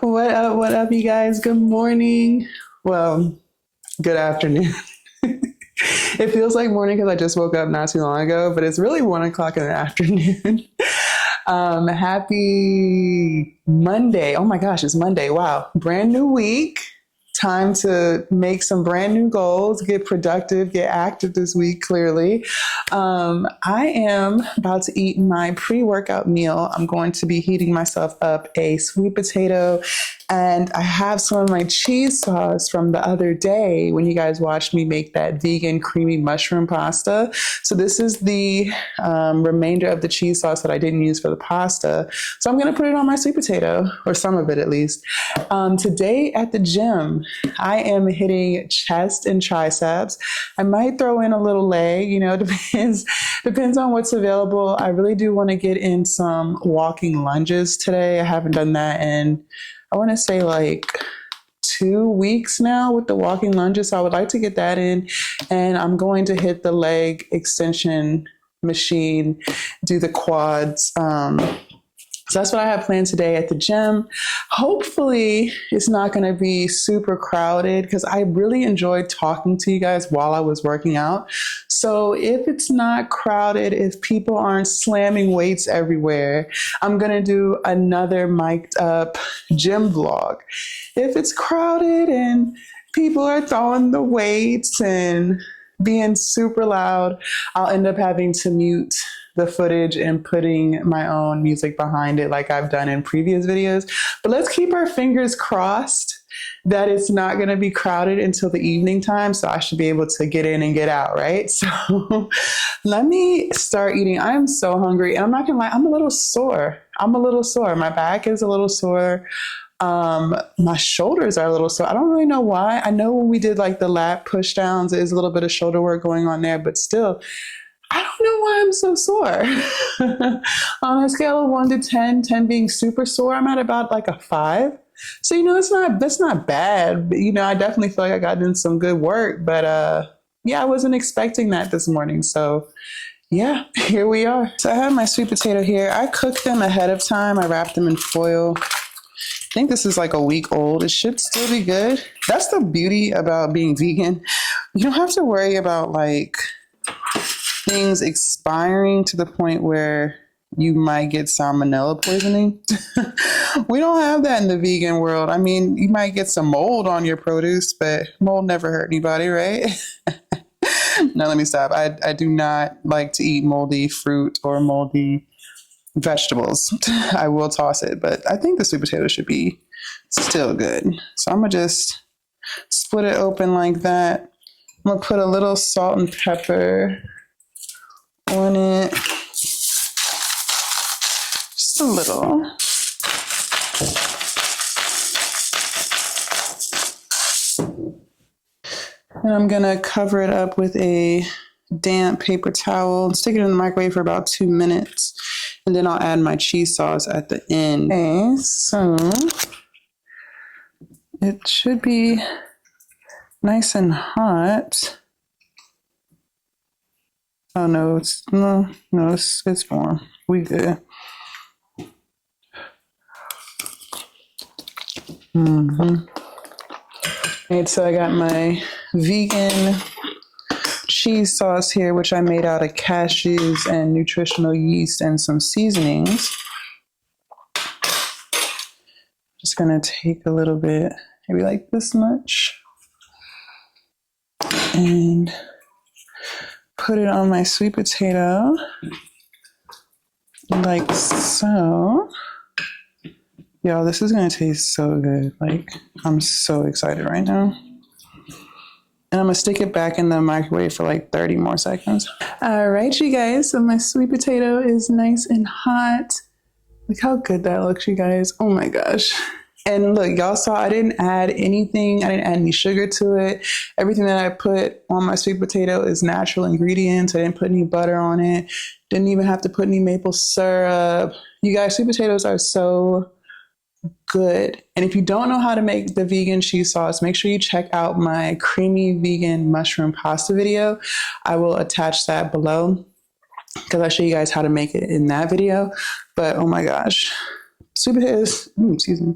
What up, you guys? Good morning. Well, good afternoon. It feels like morning because I just woke up not too long ago, but it's really 1 o'clock in the afternoon. Happy Monday. Oh my gosh, it's Monday. Wow. Brand new week. Time to make some brand new goals, get productive, get active this week, clearly. I am about to eat my pre-workout meal. I'm going to be heating myself up a sweet potato, and I have some of my cheese sauce from the other day when you guys watched me make that vegan creamy mushroom pasta. So this is the remainder of the cheese sauce that I didn't use for the pasta. So I'm going to put it on my sweet potato, or some of it at least. Today at the gym, I am hitting chest and triceps. I might throw in a little leg, depends on what's available. I really do want to get in some walking lunges today. I haven't done that in, I want to say like 2 weeks now with the walking lunges. So I would like to get that in, and I'm going to hit the leg extension machine, do the quads. So that's what I have planned today at the gym. Hopefully it's not going to be super crowded because I really enjoyed talking to you guys while I was working out. So if it's not crowded, if people aren't slamming weights everywhere, I'm going to do another mic'd up gym vlog. If it's crowded and people are throwing the weights and being super loud, I'll end up having to mute the footage and putting my own music behind it like I've done in previous videos. But let's keep our fingers crossed that it's not going to be crowded until the evening time, so I should be able to get in and get out, right? So let me start eating. I'm so hungry, and I'm not gonna lie, I'm a little sore. My back is a little sore. My shoulders are a little sore. I don't really know why. I know when we did like the lat push downs, there's a little bit of shoulder work going on there, but still, I don't know why I'm so sore. On a scale of 1 to 10, 10 being super sore, I'm at about like a 5. So, that's not bad. But, I definitely feel like I got in some good work, but, I wasn't expecting that this morning. So yeah, here we are. So I have my sweet potato here. I cooked them ahead of time. I wrapped them in foil. I think this is like a week old. It should still be good. That's the beauty about being vegan. You don't have to worry about like things expiring to the point where you might get salmonella poisoning. We don't have that in the vegan world. I mean, you might get some mold on your produce, but mold never hurt anybody, right? No, let me stop. I do not like to eat moldy fruit or moldy vegetables. I will toss it, but I think the sweet potato should be still good. So I'm gonna just split it open like that. I'm gonna put a little salt and pepper on it, just a little. And I'm gonna cover it up with a damp paper towel and stick it in the microwave for about 2 minutes. And then I'll add my cheese sauce at the end. Okay, so it should be nice and hot. Oh no, it's warm. We good. And so I got my vegan cheese sauce here, which I made out of cashews and nutritional yeast and some seasonings. Just gonna take a little bit, maybe like this much, and put it on my sweet potato like so. Y'all, this is gonna taste so good. Like, I'm so excited right now. And I'm gonna stick it back in the microwave for like 30 more seconds. All right, you guys, so my sweet potato is nice and hot. Look how good that looks, you guys. Oh my gosh. And look, y'all saw I didn't add anything. I didn't add any sugar to it. Everything that I put on my sweet potato is natural ingredients. I didn't put any butter on it. Didn't even have to put any maple syrup. You guys, sweet potatoes are so good. And if you don't know how to make the vegan cheese sauce, make sure you check out my creamy vegan mushroom pasta video. I will attach that below because I show you guys how to make it in that video. But oh my gosh, Sweet potatoes, excuse me.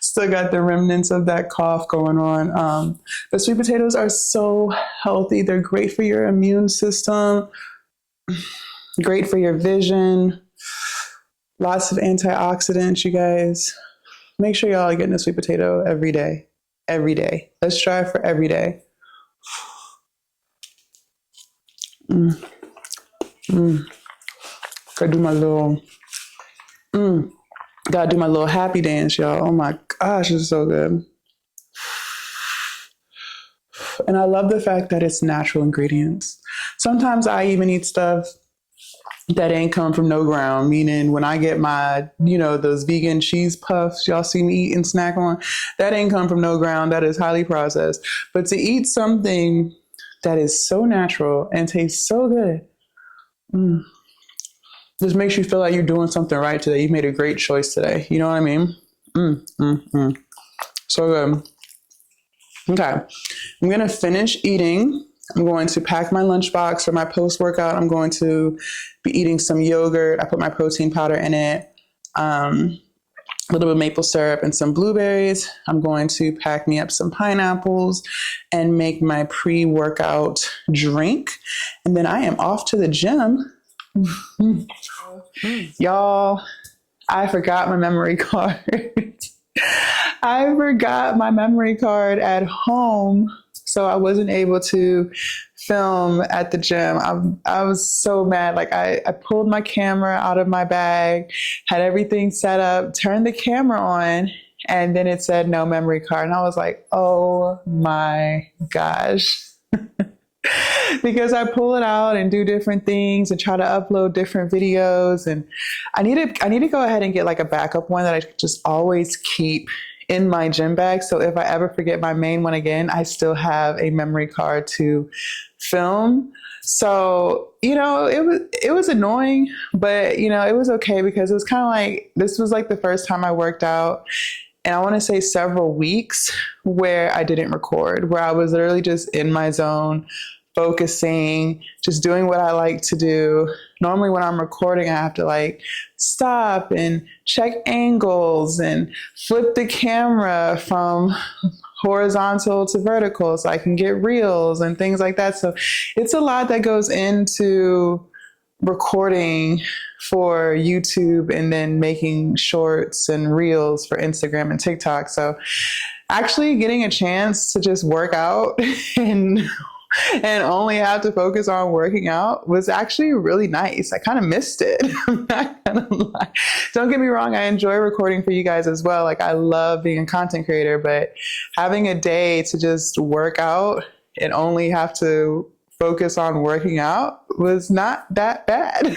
Still got the remnants of that cough going on. But sweet potatoes are so healthy. They're great for your immune system, great for your vision, lots of antioxidants, you guys. Make sure y'all are getting a sweet potato every day. Every day. Let's strive for every day. Gotta do my little gotta do my little happy dance, y'all. Oh my gosh, it's so good. And I love the fact that it's natural ingredients. Sometimes I even eat stuff that ain't come from no ground, meaning when I get my, those vegan cheese puffs y'all see me eat and snack on, that ain't come from no ground. That is highly processed. But to eat something that is so natural and tastes so good, just makes you feel like you're doing something right today. You made a great choice today. You know what I mean? So good. Okay. I'm going to finish eating. I'm going to pack my lunchbox for my post-workout. I'm going to be eating some yogurt. I put my protein powder in it, a little bit of maple syrup and some blueberries. I'm going to pack me up some pineapples and make my pre-workout drink. And then I am off to the gym. Y'all, I forgot my memory card. I forgot my memory card at home, so I wasn't able to film at the gym. I was so mad. Like I pulled my camera out of my bag, had everything set up, turned the camera on, and then it said no memory card. And I was like, oh my gosh. Because I pull it out and do different things and try to upload different videos. And I need to go ahead and get like a backup one that I just always keep in my gym bag. So if I ever forget my main one again, I still have a memory card to film. So, it was annoying, but it was okay because it was kind of like, this was like the first time I worked out. And I want to say several weeks where I didn't record, where I was literally just in my zone, focusing, just doing what I like to do. Normally when I'm recording, I have to like stop and check angles and flip the camera from horizontal to vertical so I can get reels and things like that. So it's a lot that goes into recording for YouTube and then making shorts and reels for Instagram and TikTok. So actually getting a chance to just work out and only have to focus on working out was actually really nice. I kind of missed it. I'm not gonna lie. Don't get me wrong. I enjoy recording for you guys as well. Like I love being a content creator, but having a day to just work out and only have to focus on working out was not that bad.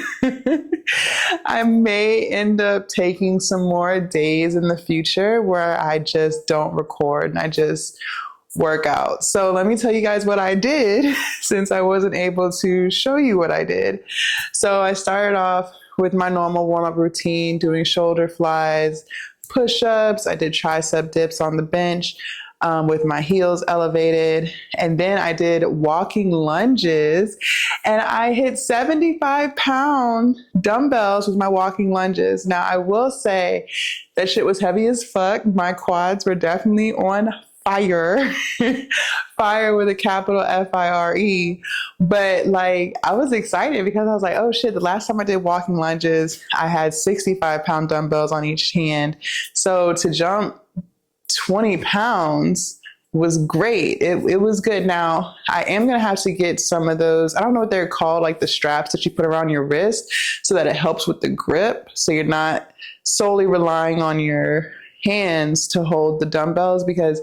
I may end up taking some more days in the future where I just don't record and I just work out. So let me tell you guys what I did since I wasn't able to show you what I did. So I started off with my normal warm-up routine, doing shoulder flies, push-ups. I did tricep dips on the bench with my heels elevated. And then I did walking lunges and I hit 75-pound dumbbells with my walking lunges. Now I will say that shit was heavy as fuck. My quads were definitely on fire, fire with a capital F-I-R-E. But like, I was excited because I was like, oh shit, the last time I did walking lunges, I had 65-pound dumbbells on each hand. So to jump 20 pounds was great. It was good. Now I am going to have to get some of those, I don't know what they're called, like the straps that you put around your wrist so that it helps with the grip. So you're not solely relying on your hands to hold the dumbbells because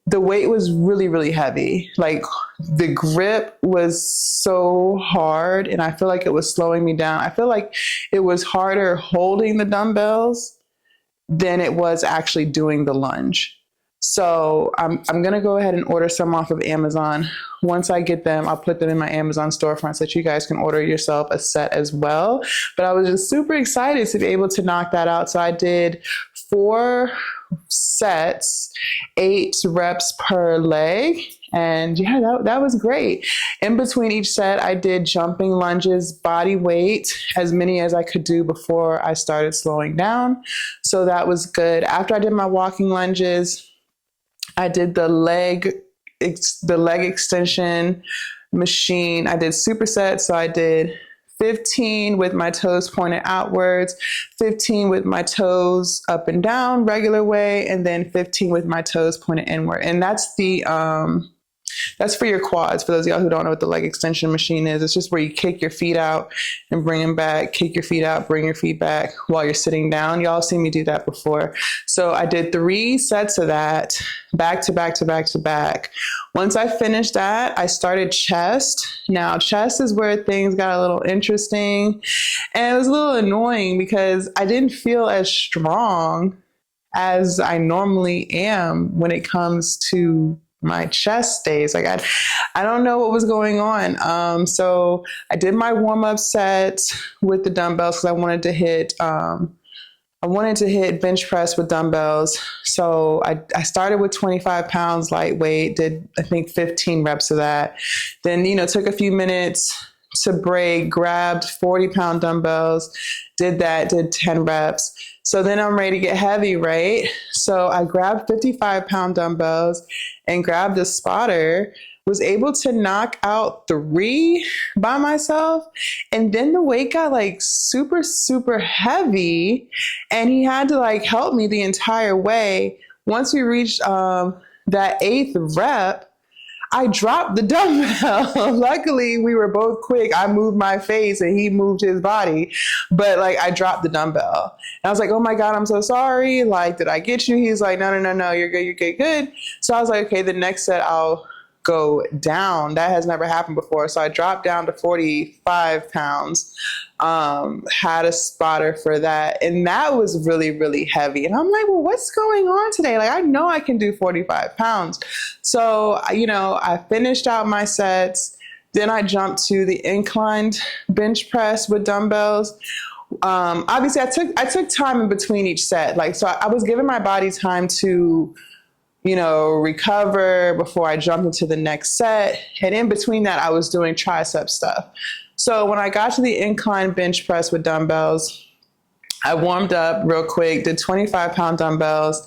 the weight was really, really heavy. Like the grip was so hard and I feel like it was slowing me down. I feel like it was harder holding the dumbbells than it was actually doing the lunge. So I'm going to go ahead and order some off of Amazon. Once I get them, I'll put them in my Amazon storefront so that you guys can order yourself a set as well. But I was just super excited to be able to knock that out. So I did 4 sets, 8 reps per leg. And yeah, that was great. In between each set, I did jumping lunges, body weight, as many as I could do before I started slowing down. So that was good. After I did my walking lunges, I did the leg extension machine. I did supersets. So I did 15 with my toes pointed outwards, 15 with my toes up and down, regular way, and then 15 with my toes pointed inward. And that's that's for your quads. For those of y'all who don't know what the leg extension machine is, it's just where you kick your feet out and bring them back, kick your feet out, bring your feet back while you're sitting down. Y'all seen me do that before. So I did 3 sets of that back to back to back to back. Once I finished that, I started chest. Now, chest is where things got a little interesting, and it was a little annoying because I didn't feel as strong as I normally am when it comes to my chest days. Like I don't know what was going on. So I did my warm-up set with the dumbbells because I wanted to hit bench press with dumbbells. So I started with 25 pounds lightweight, did I think 15 reps of that. Then, took a few minutes to break, grabbed 40-pound dumbbells, did 10 reps. So then I'm ready to get heavy, right? So I grabbed 55-pound dumbbells and grabbed a spotter, was able to knock out 3 by myself. And then the weight got like super, super heavy, and he had to like help me the entire way. Once we reached that 8th rep, I dropped the dumbbell. Luckily, we were both quick. I moved my face and he moved his body, but like I dropped the dumbbell. And I was like, oh my God, I'm so sorry. Like, did I get you? He's like, no, you're good. So I was like, okay, the next set I'll go down. That has never happened before. So I dropped down to 45 pounds, had a spotter for that. And that was really, really heavy. And I'm like, well, what's going on today? Like, I know I can do 45 pounds. So, I finished out my sets. Then I jumped to the inclined bench press with dumbbells. Obviously I took time in between each set. Like, so I was giving my body time to recover before I jumped into the next set. And in between that, I was doing tricep stuff. So when I got to the incline bench press with dumbbells, I warmed up real quick, did 25-pound dumbbells.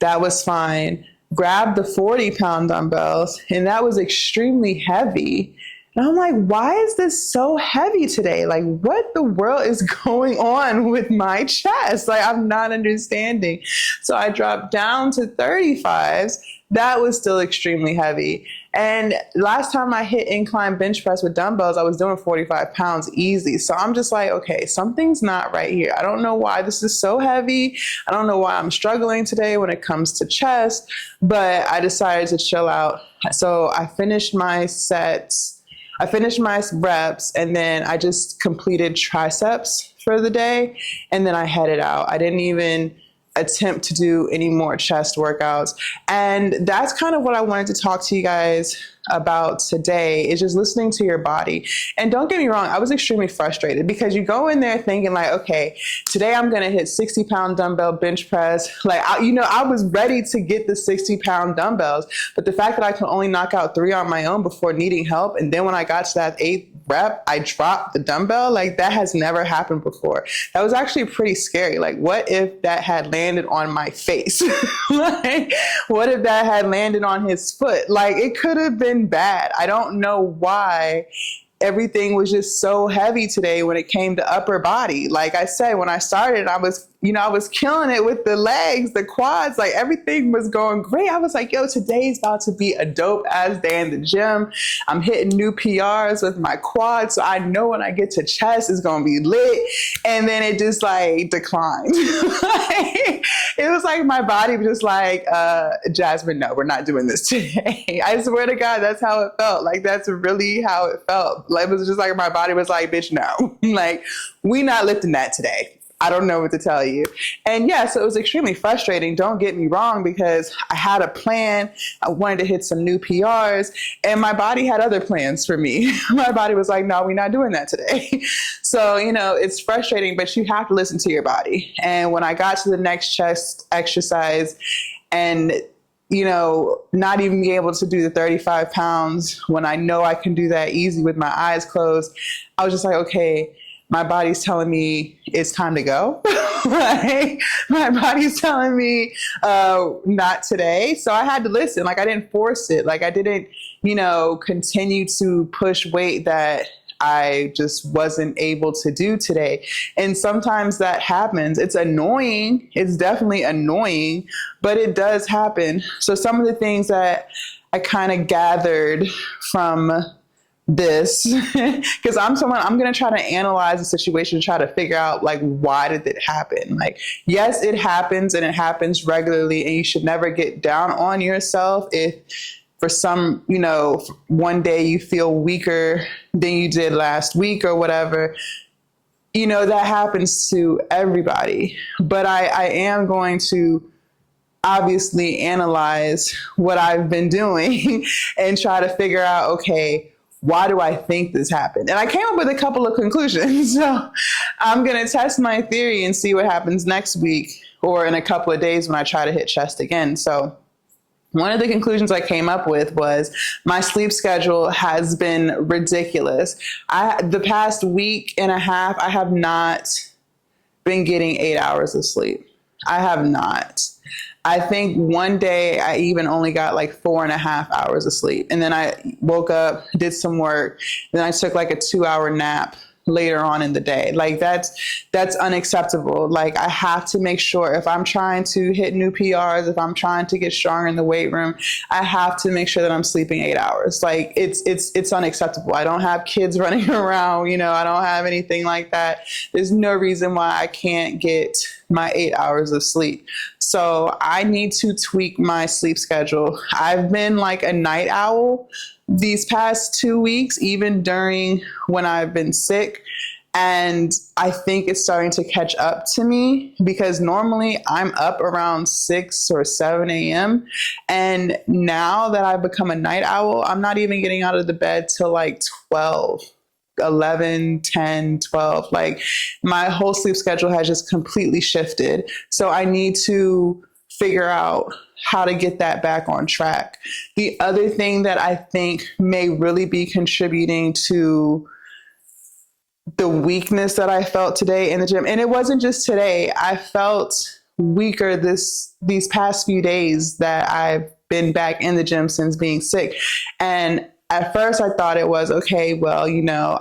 That was fine. Grabbed the 40-pound dumbbells, and that was extremely heavy. And I'm like, why is this so heavy today? Like, what the world is going on with my chest? Like, I'm not understanding. So I dropped down to 35s. That was still extremely heavy. And last time I hit incline bench press with dumbbells, I was doing 45 pounds easy. So I'm just like, okay, something's not right here. I don't know why this is so heavy. I don't know why I'm struggling today when it comes to chest, but I decided to chill out. So I finished my sets. I finished my reps, and then I just completed triceps for the day, and then I headed out. I didn't even attempt to do any more chest workouts. And that's kind of what I wanted to talk to you guys about today, is just listening to your body. And don't get me wrong, I was extremely frustrated because you go in there thinking like, okay, today I'm going to hit 60-pound dumbbell bench press. Like, I was ready to get the 60-pound dumbbells, but the fact that I could only knock out 3 on my own before needing help. And then when I got to that 8th rep, I dropped the dumbbell. Like, that has never happened before. That was actually pretty scary. Like, what if that had landed on my face? Like, what if that had landed on his foot? Like, it could have been bad. I don't know why everything was just so heavy today when it came to upper body. Like I said, when I started, I was killing it with the legs, the quads, like everything was going great. I was like, yo, today's about to be a dope ass day in the gym. I'm hitting new PRs with my quads. So I know when I get to chest, it's going to be lit. And then it just like declined. It was like my body was just like, Jasmine, no, we're not doing this today. I swear to God, that's how it felt. Like, that's really how it felt. Like, it was just like my body was like, bitch, no. Like, we not lifting that today. I don't know what to tell you. And yeah, so it was extremely frustrating. Don't get me wrong, because I had a plan. I wanted to hit some new PRs, and my body had other plans for me. My body was like, no, we're not doing that today. So, it's frustrating, but you have to listen to your body. And when I got to the next chest exercise and not even be able to do the 35 pounds when I know I can do that easy with my eyes closed, I was just like, okay, my body's telling me it's time to go. Like, my body's telling me not today. So I had to listen. Like, I didn't force it. Like, I didn't, continue to push weight that I just wasn't able to do today. And sometimes that happens. It's annoying. It's definitely annoying, but it does happen. So some of the things that I kind of gathered from this, because I'm going to try to analyze the situation, try to figure out, like, why did it happen? Like, yes, it happens, and it happens regularly, and you should never get down on yourself if for some, one day you feel weaker than you did last week or whatever. That happens to everybody. But I am going to obviously analyze what I've been doing and try to figure out, okay, why do I think this happened? And I came up with a couple of conclusions. So I'm going to test my theory and see what happens next week or in a couple of days when I try to hit chest again. So one of the conclusions I came up with was my sleep schedule has been ridiculous. The past week and a half, I have not been getting 8 hours of sleep. I have not. I think one day I even only got like 4.5 hours of sleep. And then I woke up, did some work, then I took like a 2-hour nap later on in the day. Like, that's unacceptable. Like, I have to make sure, if I'm trying to hit new PRs, if I'm trying to get stronger in the weight room, I have to make sure that I'm sleeping 8 hours. Like, it's unacceptable. I don't have kids running around, I don't have anything like that. There's no reason why I can't get my 8 hours of sleep. So I need to tweak my sleep schedule. I've been like a night owl these past 2 weeks, even during when I've been sick. And I think it's starting to catch up to me, because normally I'm up around 6 or 7 a.m. And now that I've become a night owl, I'm not even getting out of the bed till like 12, 11, 10, 12. Like, my whole sleep schedule has just completely shifted. So I need to figure out how to get that back on track. The other thing that I think may really be contributing to the weakness that I felt today in the gym, and it wasn't just today, I felt weaker these past few days that I've been back in the gym since being sick. And at first I thought it was, okay, well,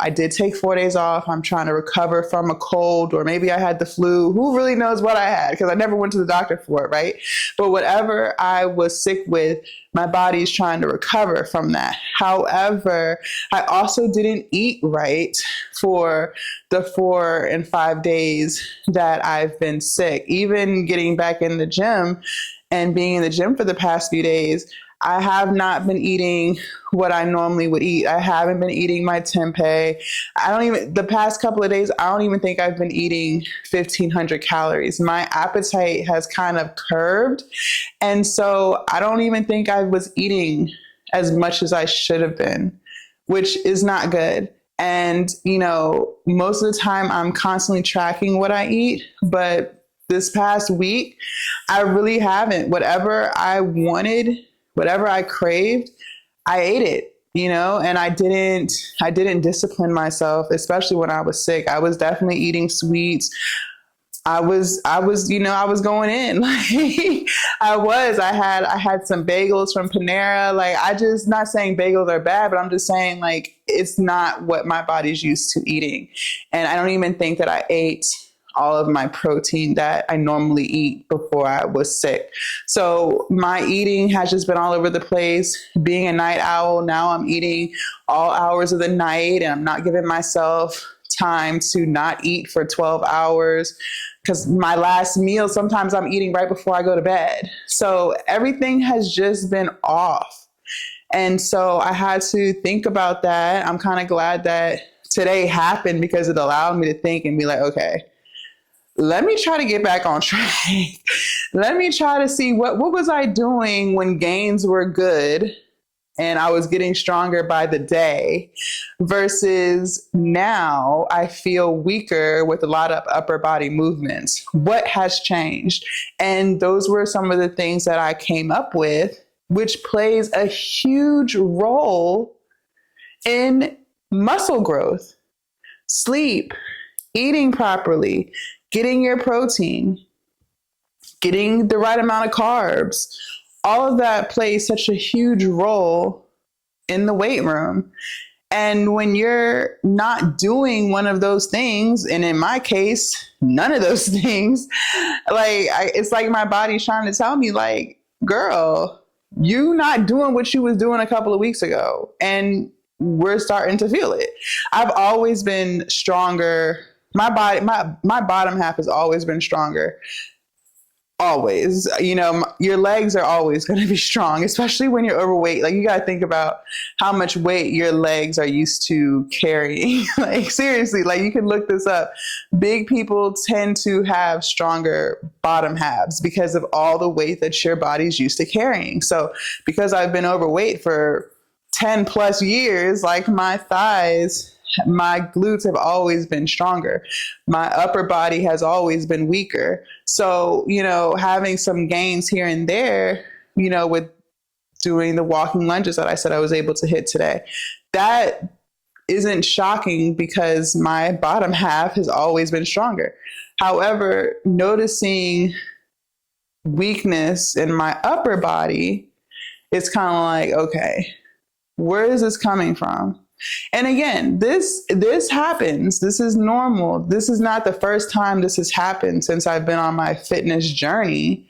I did take 4 days off. I'm trying to recover from a cold, or maybe I had the flu. Who really knows what I had? Because I never went to the doctor for it, right? But whatever I was sick with, my body's trying to recover from that. However, I also didn't eat right for the 4 and 5 days that I've been sick. Even getting back in the gym and being in the gym for the past few days, I have not been eating what I normally would eat. I haven't been eating my tempeh. The past couple of days, I don't even think I've been eating 1,500 calories. My appetite has kind of curbed. And so I don't even think I was eating as much as I should have been, which is not good. And, most of the time I'm constantly tracking what I eat, but this past week, I really haven't. Whatever I wanted, whatever I craved, I ate it, and I didn't discipline myself, especially when I was sick. I was definitely eating sweets. I was going in. Like, I had some bagels from Panera. Like, not saying bagels are bad, but I'm just saying, like, it's not what my body's used to eating. And I don't even think that I ate all of my protein that I normally eat before I was sick. So my eating has just been all over the place. Being a night owl, now I'm eating all hours of the night, and I'm not giving myself time to not eat for 12 hours. Because my last meal, sometimes I'm eating right before I go to bed. So everything has just been off. And so I had to think about that. I'm kind of glad that today happened, because it allowed me to think and be like, okay, let me try to get back on track. Let me try to see what was I doing when gains were good and I was getting stronger by the day versus now I feel weaker with a lot of upper body movements. What has changed? And those were some of the things that I came up with, which plays a huge role in muscle growth, sleep, eating properly, getting your protein, getting the right amount of carbs. All of that plays such a huge role in the weight room. And when you're not doing one of those things, and in my case, none of those things, it's like my body's trying to tell me, like, girl, you not doing what you was doing a couple of weeks ago. And we're starting to feel it. I've always been stronger. My bottom half has always been stronger. Always, your legs are always going to be strong, especially when you're overweight. Like, you got to think about how much weight your legs are used to carrying. Like, seriously, like, you can look this up. Big people tend to have stronger bottom halves because of all the weight that your body's used to carrying. So because I've been overweight for 10 plus years, like, my thighs, my glutes have always been stronger. My upper body has always been weaker. So, having some gains here and there, with doing the walking lunges that I said I was able to hit today, that isn't shocking because my bottom half has always been stronger. However, noticing weakness in my upper body, it's kind of like, okay, where is this coming from? And again, this happens. This is normal. This is not the first time this has happened since I've been on my fitness journey.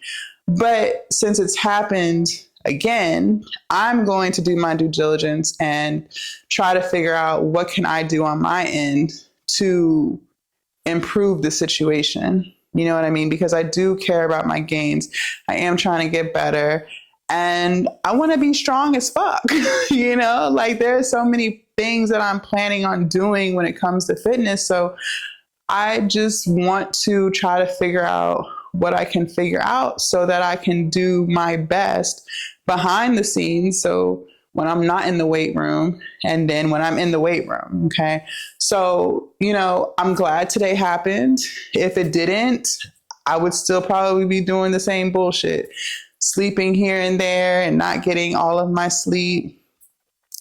But since it's happened again, I'm going to do my due diligence and try to figure out what can I do on my end to improve the situation. You know what I mean? Because I do care about my gains. I am trying to get better. And I want to be strong as fuck, like, there are so many things that I'm planning on doing when it comes to fitness. So I just want to try to figure out what I can figure out so that I can do my best behind the scenes. So when I'm not in the weight room and then when I'm in the weight room. Okay. So, I'm glad today happened. If it didn't, I would still probably be doing the same bullshit. Sleeping here and there and not getting all of my sleep,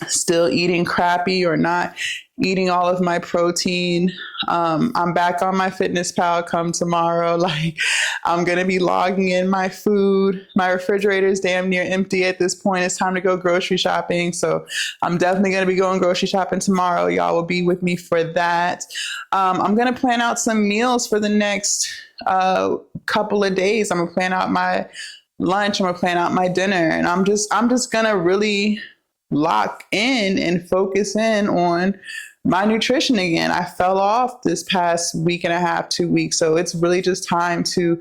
still eating crappy or not eating all of my protein. I'm back on my FitnessPal come tomorrow. Like, I'm going to be logging in my food. My refrigerator is damn near empty at this point. It's time to go grocery shopping. So I'm definitely going to be going grocery shopping tomorrow. Y'all will be with me for that. I'm going to plan out some meals for the next couple of days. I'm going to plan out my lunch. I'm going to plan out my dinner. And I'm just going to really lock in and focus in on my nutrition again. I fell off this past week and a half, 2 weeks. So it's really just time to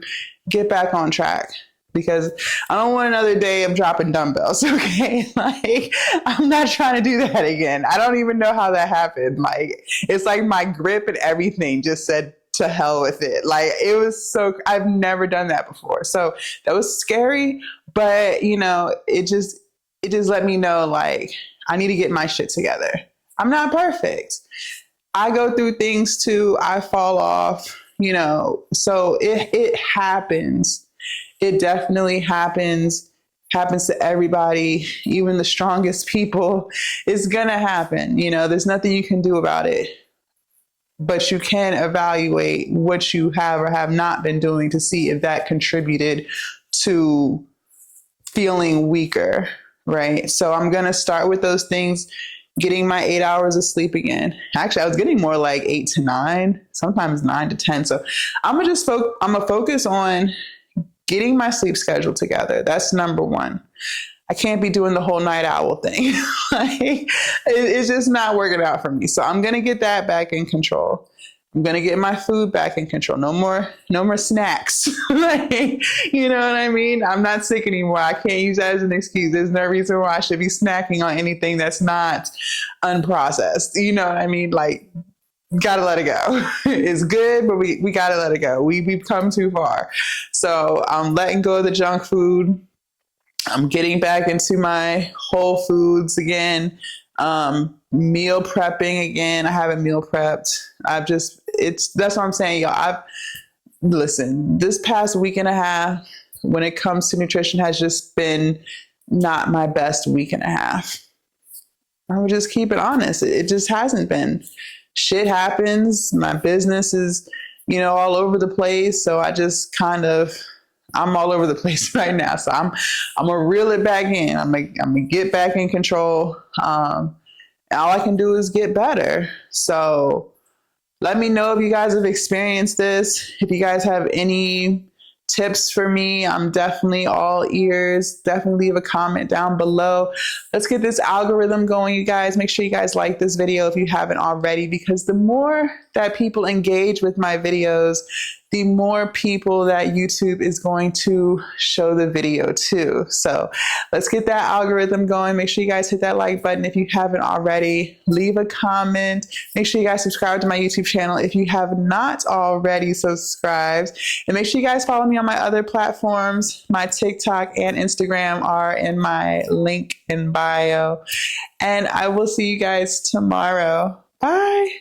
get back on track because I don't want another day of dropping dumbbells. Okay. Like, I'm not trying to do that again. I don't even know how that happened. Like, it's like my grip and everything just said, to hell with it. Like, it was I've never done that before. So that was scary, but it just let me know, like, I need to get my shit together. I'm not perfect. I go through things too. I fall off, so it happens. It definitely happens to everybody, even the strongest people. It's going to happen. There's nothing you can do about it, but you can evaluate what you have or have not been doing to see if that contributed to feeling weaker. Right. So I'm going to start with those things, getting my 8 hours of sleep again. Actually, I was getting more like 8 to 9, sometimes 9 to 10. So I'm going to focus on getting my sleep schedule together. That's number one. I can't be doing the whole night owl thing. Like, it's just not working out for me. So I'm going to get that back in control. I'm going to get my food back in control. No more snacks. Like, you know what I mean? I'm not sick anymore. I can't use that as an excuse. There's no reason why I should be snacking on anything that's not unprocessed. You know what I mean? Like, gotta let it go. It's good, but we gotta let it go. We've come too far. So I'm letting go of the junk food. I'm getting back into my whole foods again. Meal prepping again. I haven't meal prepped. That's what I'm saying, y'all. Listen, this past week and a half, when it comes to nutrition, has just been not my best week and a half. I would just keep it honest. It just hasn't been. Shit happens. My business is, all over the place. So I'm all over the place right now. So I'm gonna reel it back in. I'm gonna get back in control. All I can do is get better. So let me know if you guys have experienced this. If you guys have any tips for me, I'm definitely all ears. Definitely leave a comment down below. Let's get this algorithm going, you guys. Make sure you guys like this video if you haven't already, because the more that people engage with my videos, the more people that YouTube is going to show the video to. So let's get that algorithm going. Make sure you guys hit that like button if you haven't already. Leave a comment. Make sure you guys subscribe to my YouTube channel if you have not already subscribed. And make sure you guys follow me on my other platforms. My TikTok and Instagram are in my link in bio. And I will see you guys tomorrow. Bye.